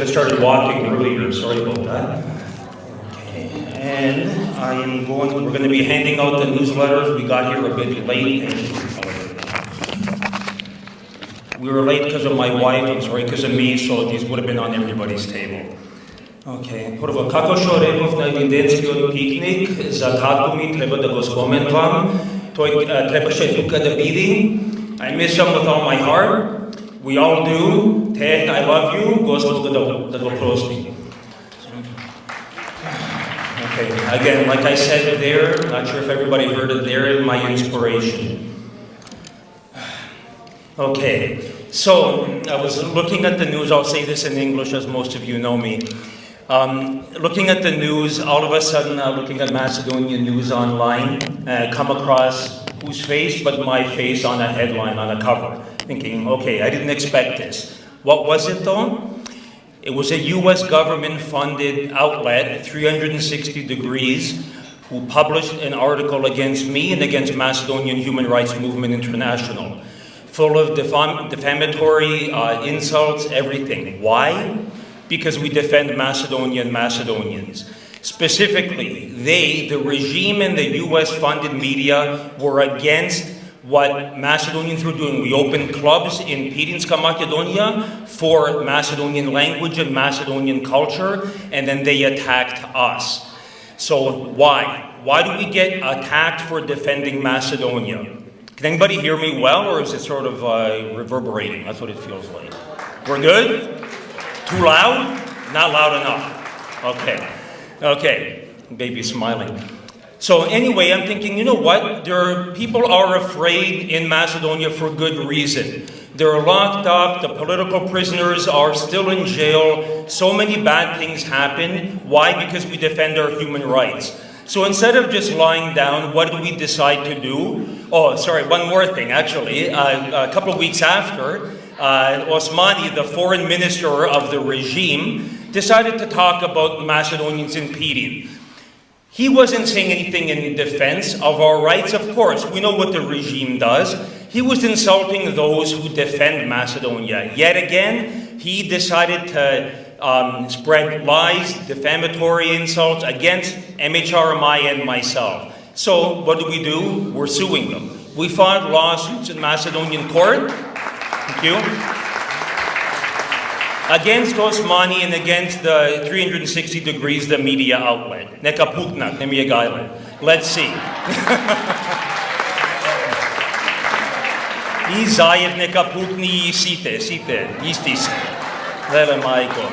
I started walking earlier, sorry about that. Okay, and we're going to be handing out the newsletters. We got here a bit late. We were late because of my wife, I'm sorry, because of me, so these would have been on everybody's table. Okay, първо, како што реков на идентскиот пикник, за татко ми треба да го споменувам, тој требаше тука да биде. I miss him with all my heart. We all do. Ted, I love you. Господ да го прости. Okay, again, like I said there, not sure if everybody heard it there, my inspiration. Okay, so I was looking at the news, I'll say this in English as most of you know me. Looking at the news, all of a sudden looking at Macedonian news online, come across whose face but my face on a headline, on a cover. Thinking, okay, I didn't expect this. What was it though? It was a US government-funded outlet, 360 Degrees, who published an article against me and against Macedonian Human Rights Movement International, full of defamatory insults, everything. Why? Because we defend Macedonia and Macedonians. Specifically, the regime and the US-funded media were against what Macedonians were doing. We opened clubs in Pirinska Macedonia for Macedonian language and Macedonian culture, and then they attacked us. So why? Why do we get attacked for defending Macedonia? Can anybody hear me well, or is it sort of reverberating? That's what it feels like. We're good? Too loud? Not loud enough. Okay. Baby's smiling. So anyway, I'm thinking, you know what? People are afraid in Macedonia for good reason. They're locked up, the political prisoners are still in jail, so many bad things happen. Why? Because we defend our human rights. So instead of just lying down, what do we decide to do? Oh, sorry, one more thing, actually. A couple of weeks after, Osmani, the foreign minister of the regime, decided to talk about Macedonians in Pirin. He wasn't saying anything in defense of our rights, of course. We know what the regime does. He was insulting those who defend Macedonia. Yet again, he decided to spread lies, defamatory insults against MHRMI and myself. So what do? We're suing them. We filed lawsuits in Macedonian court. Thank you. Against Osmani and against the 360 Degrees, the media outlet. Neka puknat, ne mi je gajle. Let's see. I Zajev neka pukni, site, isti se. Lele majko.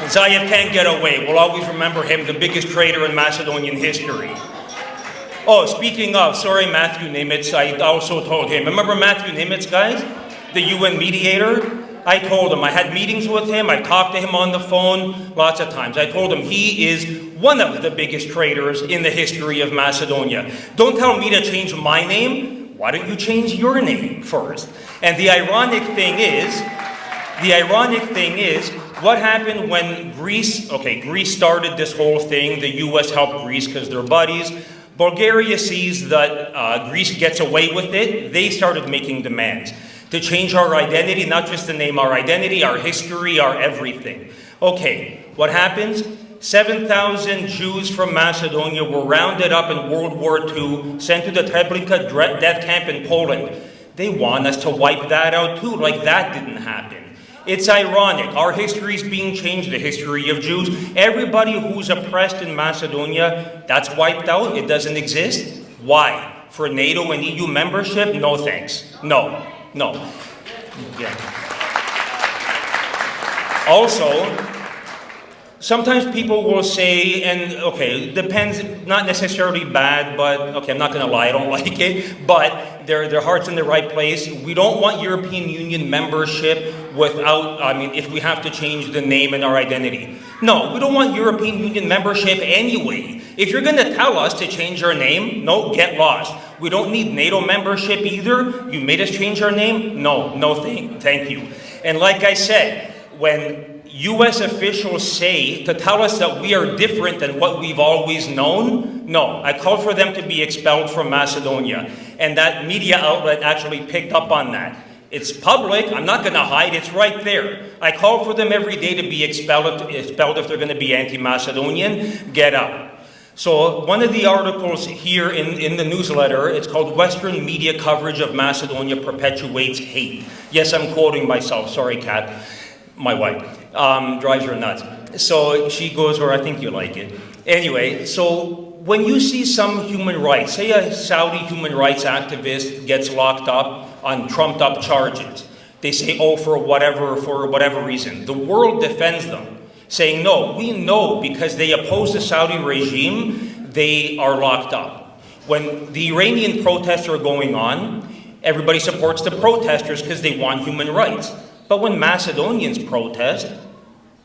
Zajev can't get away. We'll always remember him, the biggest traitor in Macedonian history. Oh, speaking of, sorry, Matthew Nimitz, I also told him. Remember Matthew Nimitz, guys? The UN mediator? I told him, I had meetings with him, I talked to him on the phone lots of times. I told him he is one of the biggest traitors in the history of Macedonia. Don't tell me to change my name. Why don't you change your name first? And the ironic thing is, what happened when Greece started this whole thing, the US helped Greece because they're buddies. Bulgaria sees that Greece gets away with it, they started making demands to change our identity, not just the name, our identity, our history, our everything. Okay, what happens? 7,000 Jews from Macedonia were rounded up in World War II, sent to the Treblinka death camp in Poland. They want us to wipe that out too, like that didn't happen. It's ironic. Our history is being changed, the history of Jews. Everybody who's oppressed in Macedonia, that's wiped out. It doesn't exist. Why? For NATO and EU membership? No thanks. No. Yeah. Also, sometimes people will say, and okay, depends, not necessarily bad, but okay, I'm not going to lie, I don't like it, but their heart's in the right place. We don't want European Union membership without, if we have to change the name and our identity. No, we don't want European Union membership anyway. If you're going to tell us to change our name, no, get lost. We don't need NATO membership either. You made us change our name? No, thank you. And like I said, when US officials say to tell us that we are different than what we've always known, no, I called for them to be expelled from Macedonia. And that media outlet actually picked up on that. It's public. I'm not going to hide. It's right there. I call for them every day to be expelled if they're going to be anti-Macedonian. Get out. So one of the articles here in the newsletter, it's called Western Media Coverage of Macedonia Perpetuates Hate. Yes, I'm quoting myself. Sorry, Kat. My wife. Drives her nuts. So she goes, or I think you like it. Anyway, so when you see some human rights, say a Saudi human rights activist gets locked up on trumped up charges, they say, oh, for whatever reason. The world defends them, saying, no, we know because they oppose the Saudi regime, they are locked up. When the Iranian protests are going on, everybody supports the protesters because they want human rights. But when Macedonians protest,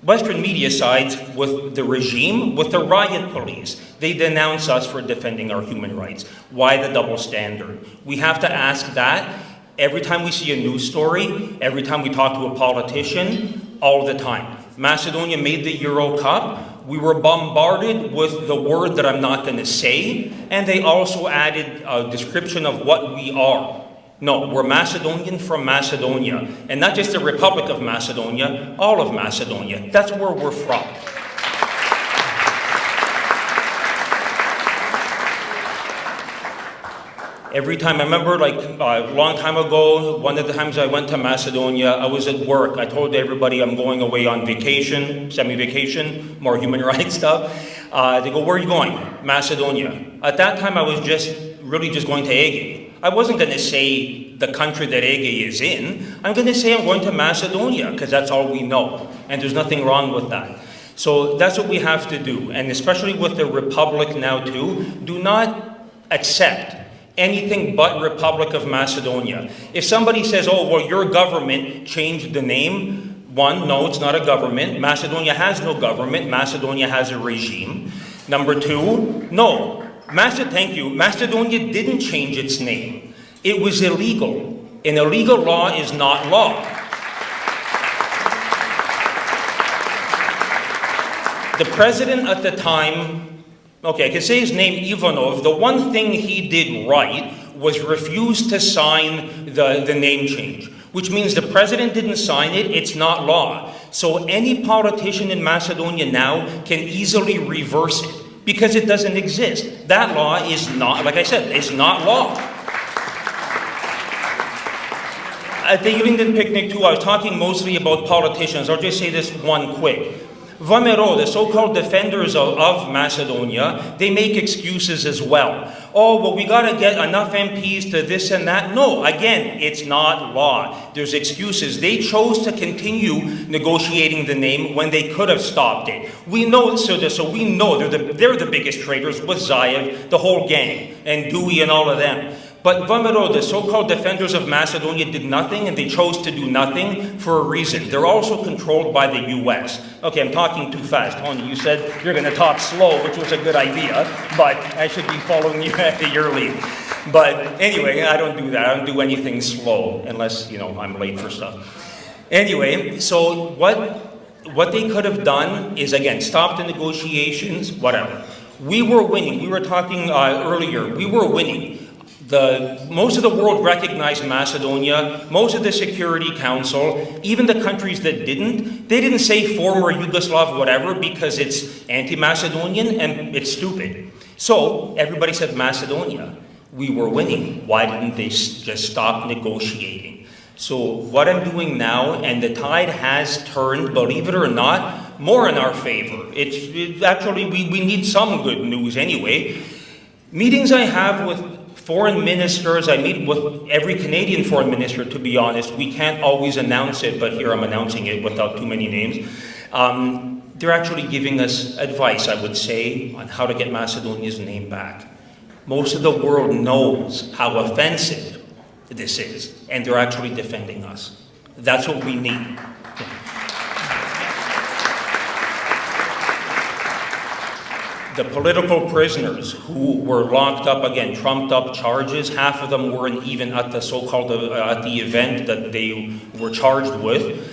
Western media sides with the regime, with the riot police. They denounce us for defending our human rights. Why the double standard? We have to ask that every time we see a news story, every time we talk to a politician, all the time. Macedonia made the Euro Cup. We were bombarded with the word that I'm not going to say, and they also added a description of what we are. No, we're Macedonian from Macedonia, and not just the Republic of Macedonia, all of Macedonia. That's where we're from. Every time, I remember like a long time ago, one of the times I went to Macedonia, I was at work. I told everybody I'm going away on vacation, semi-vacation, more human rights stuff. They go, where are you going? Macedonia. At that time, I was really just going to Ege. I wasn't going to say the country that Ege is in. I'm going to say I'm going to Macedonia because that's all we know. And there's nothing wrong with that. So that's what we have to do. And especially with the Republic now too, do not accept anything but Republic of Macedonia. If somebody says, oh, well, your government changed the name, one, no, it's not a government. Macedonia has no government. Macedonia has a regime. Number two, no. Thank you. Macedonia didn't change its name. It was illegal. And illegal law is not law. The president at the time, okay, I can say his name, Ivanov, the one thing he did right was refuse to sign the name change, which means the president didn't sign it, it's not law. So any politician in Macedonia now can easily reverse it because it doesn't exist. That law is not, like I said, it's not law. At the Ilinden picnic too, I was talking mostly about politicians. I'll just say this one quick. Vamero, the so-called defenders of Macedonia, they make excuses as well. Oh, well, we got to get enough MPs to this and that. No, again, it's not law. There's excuses. They chose to continue negotiating the name when they could have stopped it. We know, so we know they're the biggest traitors with Zaev, the whole gang, and Dewey and all of them. But Vamero, the so-called defenders of Macedonia, did nothing, and they chose to do nothing for a reason. They're also controlled by the U.S. Okay, I'm talking too fast. Tony, you said you're going to talk slow, which was a good idea, but I should be following you at your lead. But anyway, I don't do that. I don't do anything slow unless, I'm late for stuff. Anyway, so what they could have done is, again, stop the negotiations, whatever. We were winning. We were talking earlier. We were winning. Most of the world recognized Macedonia, most of the Security Council, even the countries that didn't, they didn't say former Yugoslav whatever because it's anti-Macedonian and it's stupid. So everybody said Macedonia. We were winning. Why didn't they just stop negotiating? So what I'm doing now, and the tide has turned, believe it or not, more in our favor. Actually, we need some good news anyway. Meetings I have with foreign ministers, I meet with every Canadian foreign minister, to be honest. We can't always announce it, but here I'm announcing it without too many names. They're actually giving us advice, I would say, on how to get Macedonia's name back. Most of the world knows how offensive this is, and they're actually defending us. That's what we need. The political prisoners who were locked up, again, trumped up charges, half of them weren't even at the so-called, at the event that they were charged with.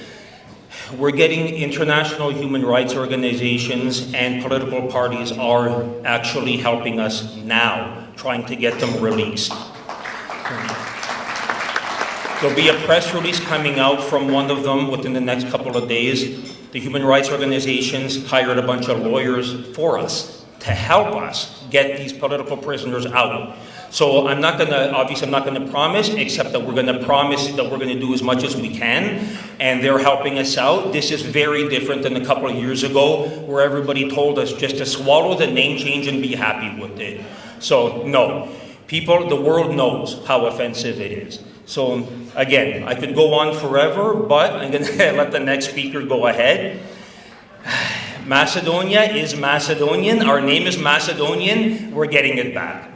We're getting international human rights organizations and political parties are actually helping us now, trying to get them released. There'll be a press release coming out from one of them within the next couple of days. The human rights organizations hired a bunch of lawyers for us to help us get these political prisoners out. So obviously I'm not gonna promise, except that we're gonna promise that we're gonna do as much as we can, and they're helping us out. This is very different than a couple of years ago, where everybody told us just to swallow the name change and be happy with it. So no, the world knows how offensive it is. So again, I could go on forever, but I'm gonna let the next speaker go ahead. Macedonia is Macedonian, our name is Macedonian, we're getting it back.